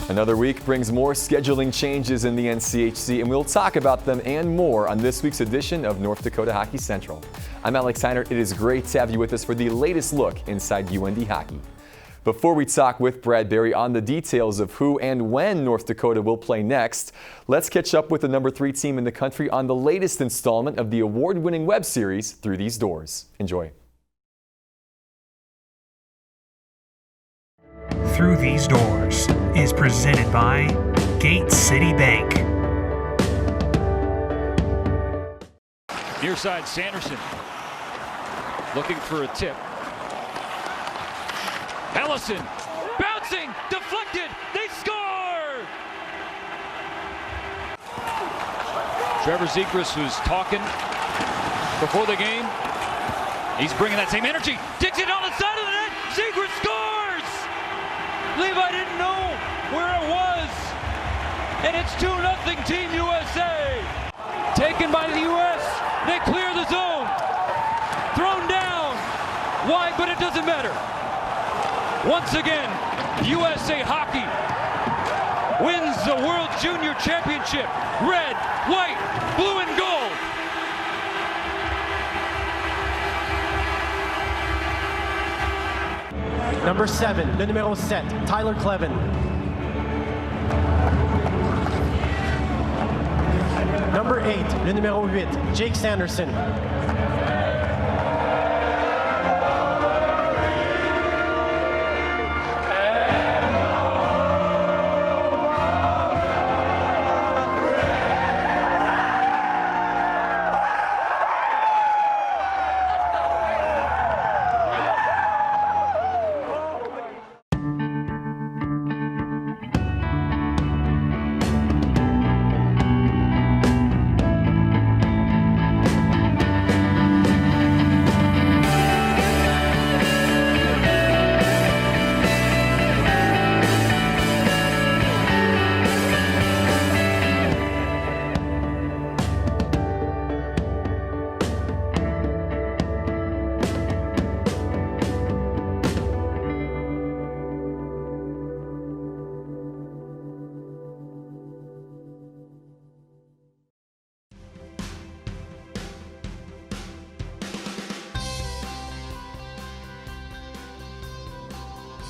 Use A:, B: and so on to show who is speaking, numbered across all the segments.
A: Another week brings more scheduling changes in the NCHC, and we'll talk about them and more on this week's edition of North Dakota Hockey Central. I'm Alex Heinert. It is great to have you with us for the latest look inside UND hockey. Before we talk with Brad Berry on the details of who and when North Dakota will play next, let's catch up with the number 3 team in the country on the latest installment of the award-winning web series, Through These Doors. Enjoy.
B: Through These Doors is presented by Gate City Bank.
C: Near side, Sanderson looking for a tip. Ellison bouncing, deflected, they score! Trevor Zegras was talking before the game. He's bringing that same energy, digs it on the side of the net, Zegras scores! Levi didn't know where it was, and it's 2-0 Team USA. Taken by the US, they clear the zone. Thrown down, wide, but it doesn't matter. Once again, USA Hockey wins the World Junior Championship. Red, white, blue, and gold.
D: Number 7, le numéro 7, Tyler Clevin. Number 8, le numéro 8, Jake Sanderson.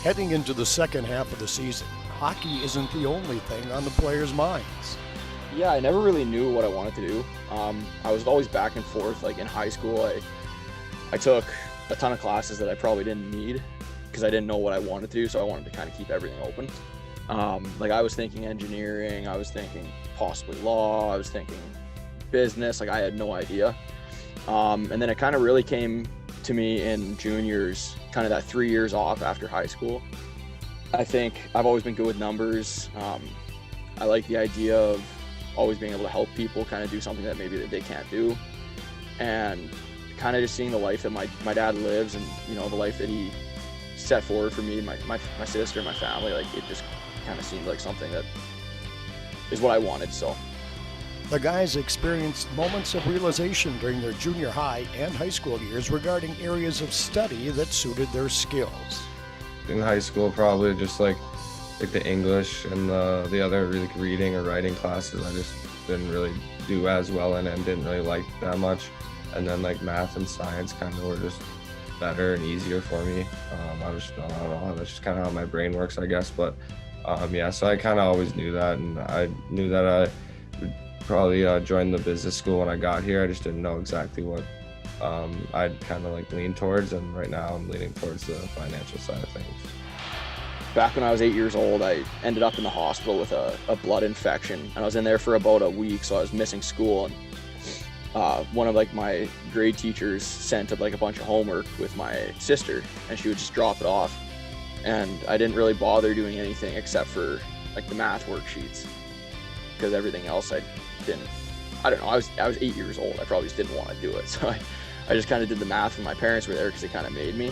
E: Heading into the second half of the season, hockey isn't the only thing on the players' minds.
F: Yeah, I never really knew what I wanted to do. I was always back and forth. Like in high school, I took a ton of classes that I probably didn't need because I didn't know what I wanted to do, so I wanted to kind of keep everything open. Like I was thinking engineering, I was thinking possibly law, I was thinking business, like I had no idea. And then it kind of really came to me in juniors, kind of that 3 years off after high school. I think I've always been good with numbers. I like the idea of always being able to help people kind of do something that maybe that they can't do, and kind of just seeing the life that my dad lives, and you know, the life that he set forward for me and my sister and my family. Like it just kind of seemed like something that is what I wanted. So
E: the guys experienced moments of realization during their junior high and high school years regarding areas of study that suited their skills.
G: In high school, probably just like the English and the other like reading or writing classes, I just didn't really do as well in and didn't really like that much. And then like math and science kind of were just better and easier for me. I don't know, that's just kind of how my brain works, I guess. But yeah, so I kind of always knew that, and I knew that I would probably join the business school when I got here. I just didn't know exactly what I'd kind of like lean towards, and right now I'm leaning towards the financial side of things.
F: back when I was 8 years old, I ended up in the hospital with a blood infection, and I was in there for about a week, so I was missing school. And one of my grade teachers sent up a bunch of homework with my sister, and she would just drop it off. And I didn't really bother doing anything except for the math worksheets, because everything else I don't know, I was 8 years old. I probably just didn't want to do it. So I just kind of did the math when my parents were there, because they kind of made me.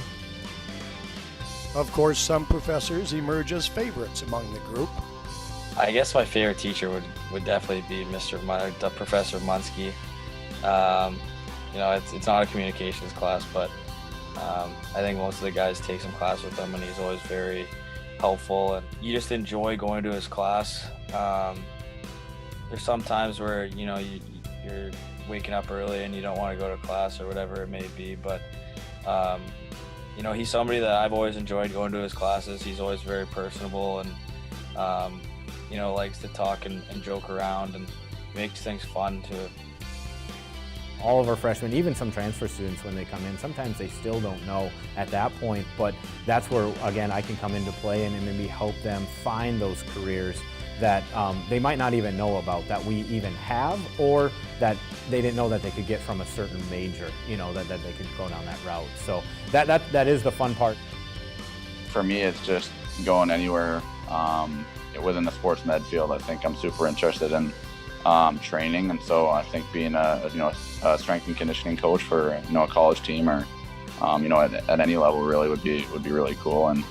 E: Of course, some professors emerge as favorites among the group.
H: I guess my favorite teacher would definitely be Professor Munsky. It's not a communications class, but I think most of the guys take some class with him, and he's always very helpful, and you just enjoy going to his class. There's some times where, you know, you're waking up early and you don't want to go to class or whatever it may be, but you know, he's somebody that I've always enjoyed going to his classes. He's always very personable and you know, likes to talk and joke around and makes things fun too.
I: All of our freshmen, even some transfer students, when they come in, sometimes they still don't know at that point, but that's where, again, I can come into play and maybe help them find those careers that they might not even know about, that we even have, or that they didn't know that they could get from a certain major, you know, that they could go down that route. So that is the fun part.
J: For me, it's just going anywhere within the sports med field. I think I'm super interested in training, and so I think being a strength and conditioning coach for a college team or at any level really would be really cool. And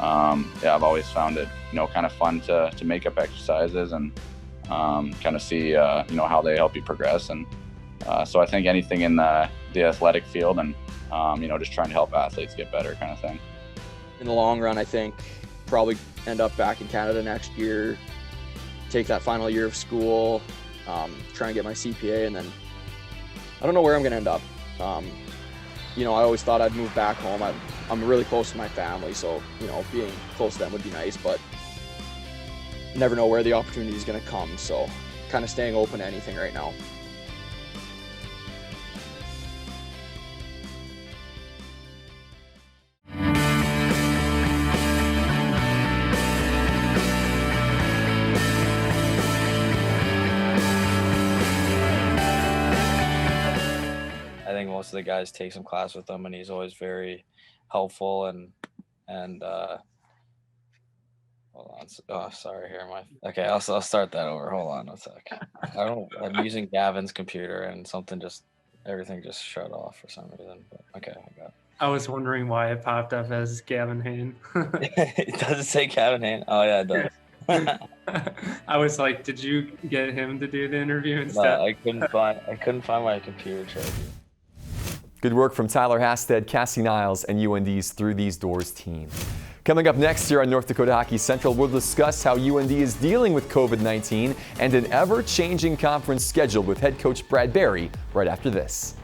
J: I've always found it kind of fun to make up exercises and kind of see how they help you progress. And so I think anything in the athletic field and just trying to help athletes get better kind of thing.
F: In the long run, I think probably end up back in Canada next year, take that final year of school, try and get my CPA, and then I don't know where I'm going to end up. I always thought I'd move back home. I'm really close to my family, so being close to them would be nice, but you never know where the opportunity is going to come, so kind of staying open to anything right now.
H: I think most of the guys take some class with him, and he's always very helpful and hold on. Oh, sorry. Here, okay. I'll start that over. Hold on a sec. I'm using Gavin's computer and everything just shut off for some reason. But okay, I got it.
K: I was wondering why it popped up as Gavin Hain.
H: It doesn't say Gavin Hain. Oh yeah, it does.
K: I was like, did you get him to do the interview instead?
H: No, I couldn't find my computer charger.
A: Good work from Tyler Hasted, Cassie Niles, and UND's Through These Doors team. Coming up next year on North Dakota Hockey Central, we'll discuss how UND is dealing with COVID-19 and an ever-changing conference schedule with head coach Brad Berry right after this.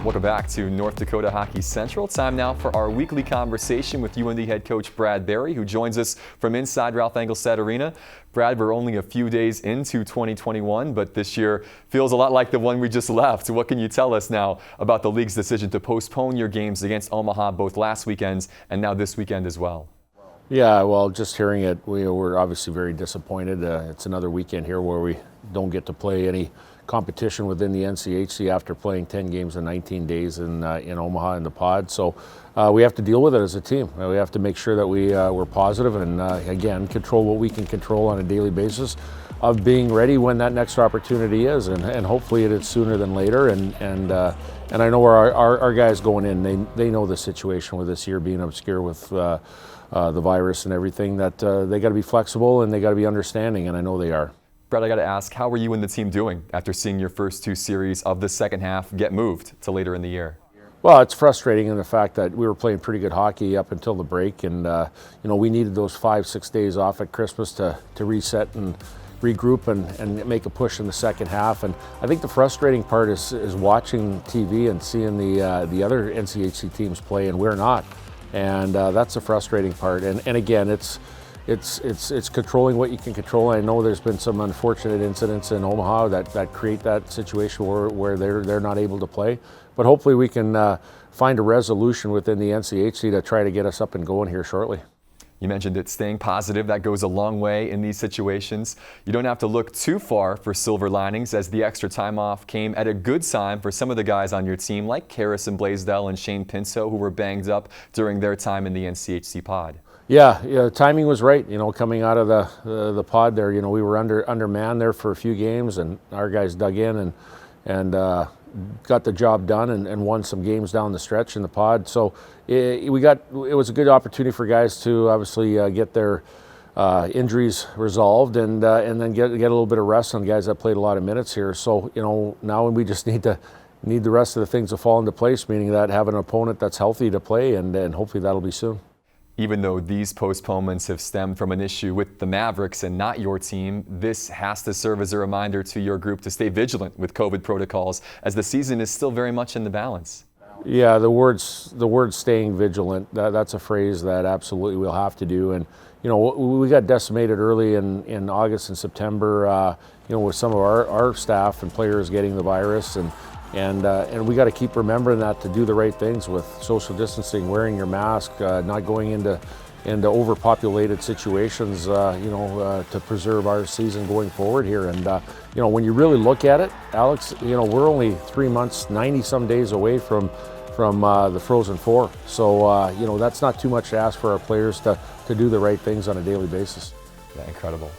A: Welcome back to North Dakota Hockey Central. Time now for our weekly conversation with UND head coach Brad Berry, who joins us from inside Ralph Engelstad Arena. Brad, we're only a few days into 2021, but this year feels a lot like the one we just left. What can you tell us now about the league's decision to postpone your games against Omaha both last weekend and now this weekend as well?
E: Yeah, well, just hearing it, we're obviously very disappointed. It's another weekend here where we don't get to play any competition within the NCHC after playing 10 games in 19 days in Omaha in the pod. So we have to deal with it as a team. We have to make sure that we're positive and, again, control what we can control on a daily basis of being ready when that next opportunity is. And hopefully it is sooner than later. And I know where our guys going in, they know the situation with this year being obscure with the virus and everything, that they got to be flexible and they got to be understanding, and I know they are.
A: Brad, I got to ask, how were you and the team doing after seeing your first two series of the second half get moved to later in the year?
E: Well, it's frustrating in the fact that we were playing pretty good hockey up until the break, and we needed those 5-6 days off at Christmas to reset and regroup and make a push in the second half. And I think the frustrating part is watching TV and seeing the other NCHC teams play, and we're not. And that's the frustrating part. And again, it's controlling what you can control. I know there's been some unfortunate incidents in Omaha that create that situation where they're not able to play. But hopefully we can find a resolution within the NCHC to try to get us up and going here shortly.
A: You mentioned it, staying positive. That goes a long way in these situations. You don't have to look too far for silver linings, as the extra time off came at a good time for some of the guys on your team, like Harrison Blaisdell and Shane Pinto, who were banged up during their time in the NCHC pod.
E: Yeah, timing was right. Coming out of the pod there, we were undermanned there for a few games, and our guys dug in and got the job done and won some games down the stretch in the pod. So it was a good opportunity for guys to obviously get their injuries resolved, and then get a little bit of rest on guys that played a lot of minutes here. So now we just need the rest of the things to fall into place, meaning that have an opponent that's healthy to play, and hopefully that'll be soon.
A: Even though these postponements have stemmed from an issue with the Mavericks and not your team, this has to serve as a reminder to your group to stay vigilant with COVID protocols as the season is still very much in the balance.
E: Yeah, the words staying vigilant, that's a phrase that absolutely we'll have to do. And we got decimated early in August and September, with some of our staff and players getting the virus, and we got to keep remembering that to do the right things with social distancing, wearing your mask, not going into overpopulated situations, to preserve our season going forward here. And when you really look at it, Alex, we're only 3 months, 90-some days away from the Frozen Four. So that's not too much to ask for our players to do the right things on a daily basis.
A: Yeah, incredible.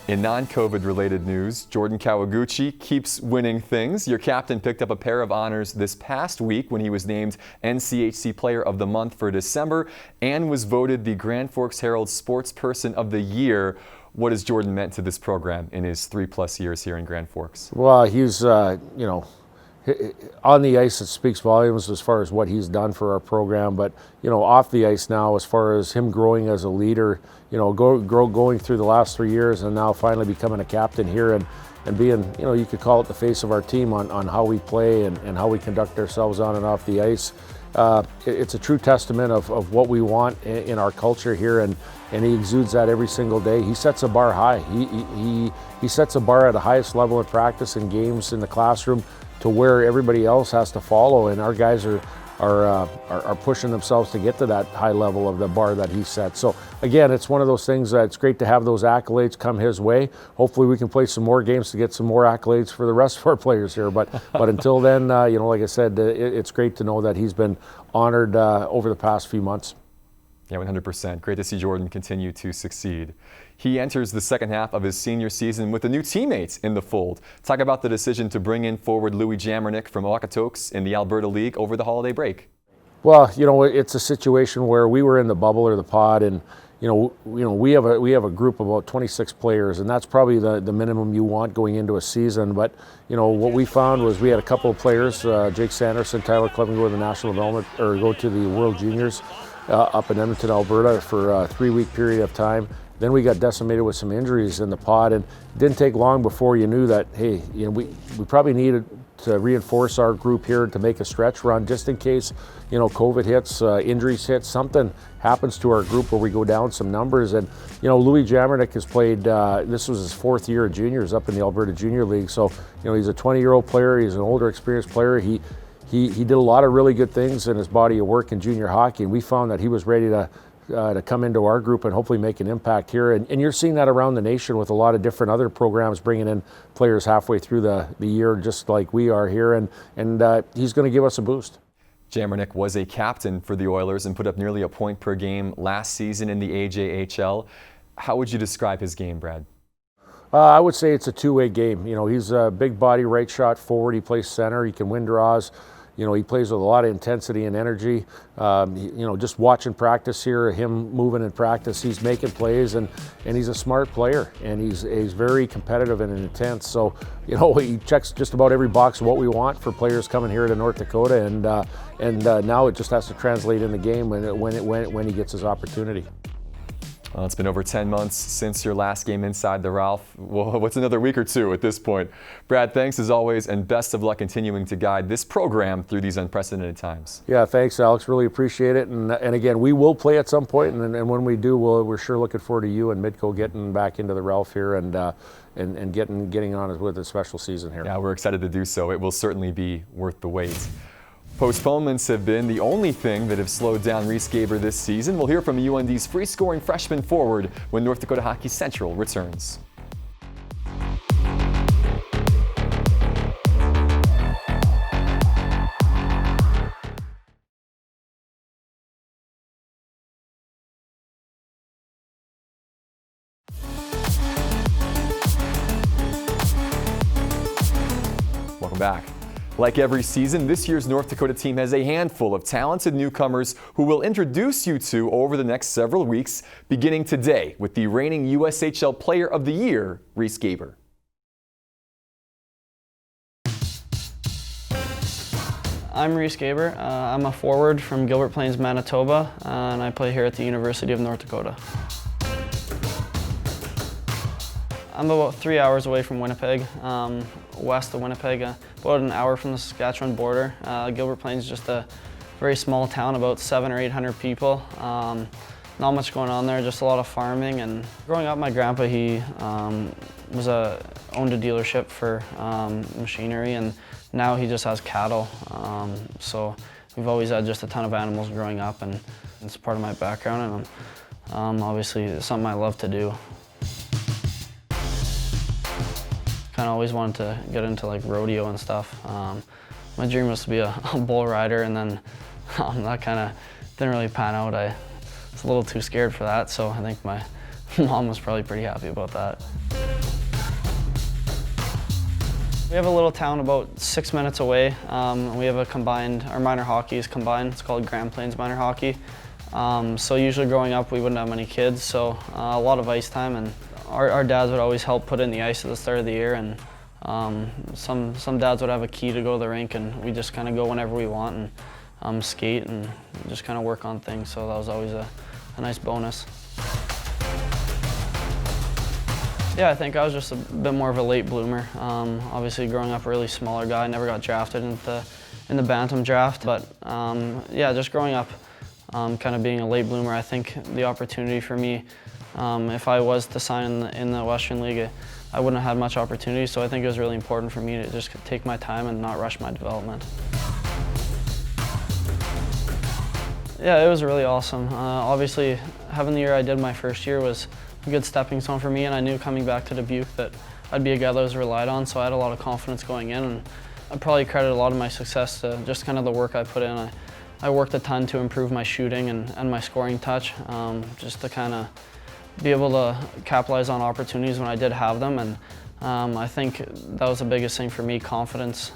A: In non-COVID related news, Jordan Kawaguchi keeps winning things. Your captain picked up a pair of honors this past week when he was named NCHC Player of the Month for December and was voted the Grand Forks Herald Sports Person of the Year. What has Jordan meant to this program in his 3+ years here in Grand Forks?
E: Well, he's, on the ice, it speaks volumes as far as what he's done for our program, but off the ice now, as far as him growing as a leader, going through the last 3 years and now finally becoming a captain here and being, you could call it the face of our team on how we play and how we conduct ourselves on and off the ice. It's a true testament of what we want in our culture here, and he exudes that every single day. He sets a bar high. He sets a bar at the highest level in practice and games in the classroom to where everybody else has to follow, and our guys are pushing themselves to get to that high level of the bar that he sets. So again, it's one of those things that it's great to have those accolades come his way. Hopefully we can play some more games to get some more accolades for the rest of our players here. But until then, like I said, it's great to know that he's been honored over the past few months.
A: Yeah, 100%. Great to see Jordan continue to succeed. He enters the second half of his senior season with the new teammates in the fold. Talk about the decision to bring in forward Louis Jamernik from Okotoks in the Alberta League over the holiday break.
E: Well, it's a situation where we were in the bubble or the pod, and we have a group of about 26 players, and that's probably the minimum you want going into a season. But what we found was we had a couple of players, Jake Sanderson, Tyler Clevin, go to the national development or go to the World Juniors up in Edmonton, Alberta for a 3-week period of time. Then we got decimated with some injuries in the pod, and it didn't take long before you knew that, hey, we probably needed to reinforce our group here to make a stretch run just in case, COVID hits, injuries hit, something happens to our group where we go down some numbers. And, Louis Jamernik has played, this was his 4th year of juniors up in the Alberta Junior League. So, he's a 20-year-old player. He's an older, experienced player. He did a lot of really good things in his body of work in junior hockey, and we found that he was ready to come into our group and hopefully make an impact here. And you're seeing that around the nation with a lot of different other programs bringing in players halfway through the year, just like we are here, and he's going to give us a boost.
A: Jamernik was a captain for the Oilers and put up nearly a point per game last season in the AJHL. How would you describe his game, Brad?
E: I would say it's a two-way game. He's a big body right shot forward. He plays center. He can win draws. He plays with a lot of intensity and energy. Just watching practice here, him moving in practice, he's making plays, and he's a smart player, and he's very competitive and intense. So, he checks just about every box of what we want for players coming here to North Dakota, and now it just has to translate in the game when he gets his opportunity.
A: Well, it's been over 10 months since your last game inside the Ralph. Well, what's another week or two at this point? Brad, thanks as always, and best of luck continuing to guide this program through these unprecedented times.
E: Yeah, thanks, Alex. Really appreciate it. And again, we will play at some point, and when we do, we're sure looking forward to you and Midco getting back into the Ralph here and getting on with a special season here.
A: Yeah, we're excited to do so. It will certainly be worth the wait. Postponements have been the only thing that have slowed down Riese Gaber this season. We'll hear from UND's free-scoring freshman forward when North Dakota Hockey Central returns. Welcome back. Like every season, this year's North Dakota team has a handful of talented newcomers who we'll introduce you to over the next several weeks, beginning today with the reigning USHL Player of the Year, Riese Gaber.
L: I'm Riese Gaber. I'm a forward from Gilbert Plains, Manitoba, and I play here at the University of North Dakota. I'm about 3 hours away from Winnipeg, west of Winnipeg, about an hour from the Saskatchewan border. Gilbert Plains is just a very small town, about 700 or 800 people. Not much going on there, just a lot of farming. And growing up, my grandpa, he owned a dealership for machinery, and now he just has cattle. So we've always had just a ton of animals growing up, and it's part of my background, and obviously it's something I love to do. Kind of always wanted to get into like rodeo and stuff. My dream was to be a bull rider, and then that kind of didn't really pan out. I was a little too scared for that, so I think my mom was probably pretty happy about that. We have a little town about 6 minutes away. We have a combined, our minor hockey is combined. It's called Grand Plains Minor Hockey. So usually growing up, we wouldn't have many kids, so a lot of ice time, and our dads would always help put in the ice at the start of the year, and some dads would have a key to go to the rink, and we just kind of go whenever we want and skate and just kind of work on things, so that was always a nice bonus. Yeah, I think I was just a bit more of a late bloomer. Obviously growing up a really smaller guy, I never got drafted in the bantam draft, but yeah, just growing up kind of being a late bloomer, I think the opportunity for me, if I was to sign in the Western League, I wouldn't have had much opportunity, so I think it was really important for me to just take my time and not rush my development. Yeah, it was really awesome. Obviously, having the year I did my first year was a good stepping stone for me, and I knew coming back to Dubuque that I'd be a guy that was relied on, so I had a lot of confidence going in, and I probably credit a lot of my success to just kind of the work I put in. I worked a ton to improve my shooting and my scoring touch, just to kind of be able to capitalize on opportunities when I did have them, and I think that was the biggest thing for me. Confidence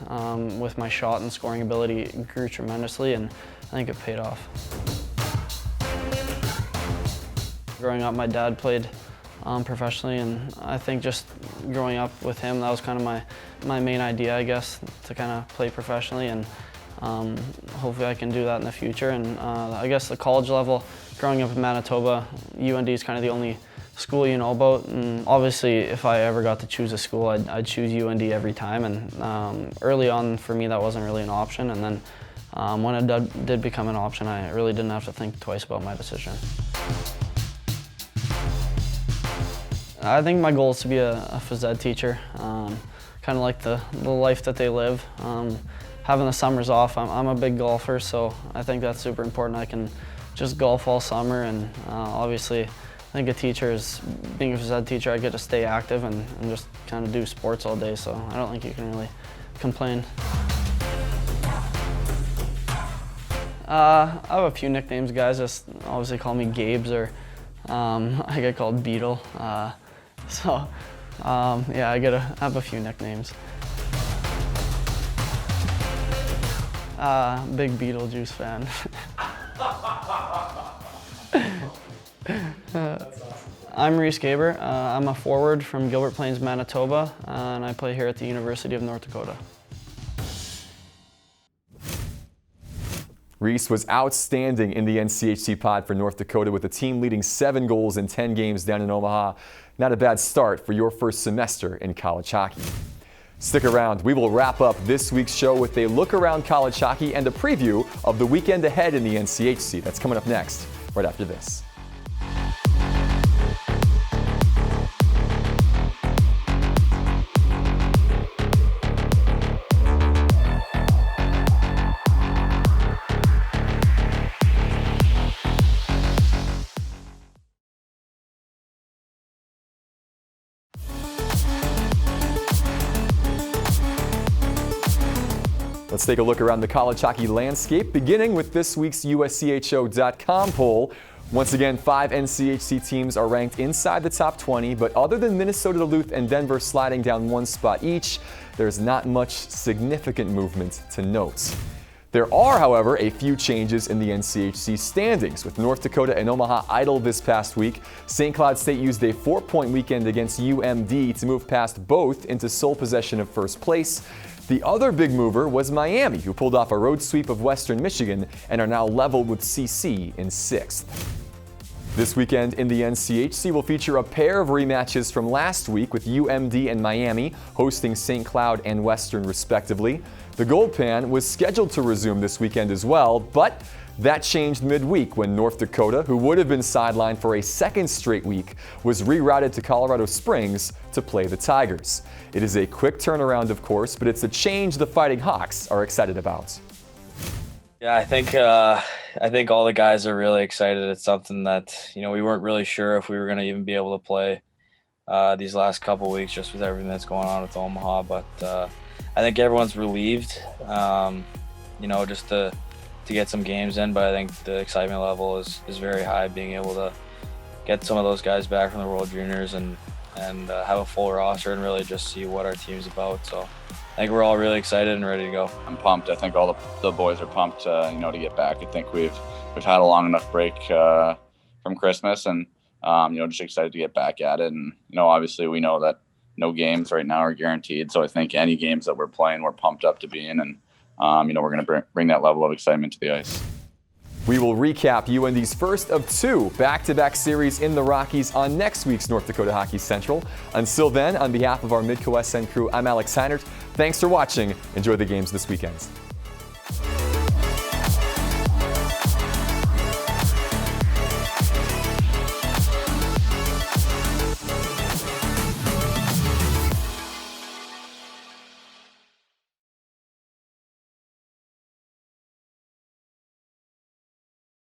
L: with my shot and scoring ability grew tremendously, and I think it paid off. Growing up, my dad played professionally, and I think just growing up with him, that was kind of my main idea, I guess, to kind of play professionally, and hopefully I can do that in the future. And I guess the college level, growing up in Manitoba, UND is kind of the only school you know about, and obviously if I ever got to choose a school, I'd choose UND every time, and early on for me that wasn't really an option, and then when it did become an option, I really didn't have to think twice about my decision. I think my goal is to be a phys ed teacher, kind of like the life that they live. Having the summers off, I'm a big golfer, so I think that's super important. I can just golf all summer, and obviously I think being a phys ed teacher, I get to stay active and just kind of do sports all day, so I don't think you can really complain. I have a few nicknames. Guys just obviously call me Gabes, or I get called Beetle. So yeah, I have a few nicknames. Big Beetlejuice fan. I'm Riese Gaber. I'm a forward from Gilbert Plains, Manitoba, and I play here at the University of North Dakota.
A: Rhys was outstanding in the NCHC pod for North Dakota, with the team leading 7 goals in 10 games down in Omaha. Not a bad start for your first semester in college hockey. Stick around. We will wrap up this week's show with a look around college hockey and a preview of the weekend ahead in the NCHC. That's coming up next, right after this. Let's take a look around the college hockey landscape, beginning with this week's USCHO.com poll. Once again, 5 NCHC teams are ranked inside the top 20, but other than Minnesota Duluth and Denver sliding down 1 spot each, there's not much significant movement to note. There are, however, a few changes in the NCHC standings. With North Dakota and Omaha idle this past week, St. Cloud State used a 4-point weekend against UMD to move past both into sole possession of first place. The other big mover was Miami, who pulled off a road sweep of Western Michigan and are now level with CC in 6th. This weekend in the NCHC will feature a pair of rematches from last week, with UMD and Miami hosting St. Cloud and Western respectively. The Gold Pan was scheduled to resume this weekend as well, but that changed midweek when North Dakota, who would have been sidelined for a second straight week, was rerouted to Colorado Springs to play the Tigers. It is a quick turnaround, of course, but it's a change the Fighting Hawks are excited about.
H: Yeah, I think all the guys are really excited. It's something that, we weren't really sure if we were going to even be able to play these last couple weeks, just with everything that's going on with Omaha. But I think everyone's relieved, just to get some games in. But I think the excitement level is very high, being able to get some of those guys back from the World Juniors and have a full roster and really just see what our team's about. So I think we're all really excited and ready to go.
J: I'm pumped. I think all the boys are pumped, to get back. I think we've had a long enough break from Christmas, and just excited to get back at it. And obviously we know that no games right now are guaranteed, so I think any games that we're playing, we're pumped up to be in, and we're going to bring that level of excitement to the ice.
A: We will recap UND's first of 2 back-to-back series in the Rockies on next week's North Dakota Hockey Central. Until then, on behalf of our MidcoSN crew, I'm Alex Heinert. Thanks for watching. Enjoy the games this weekend.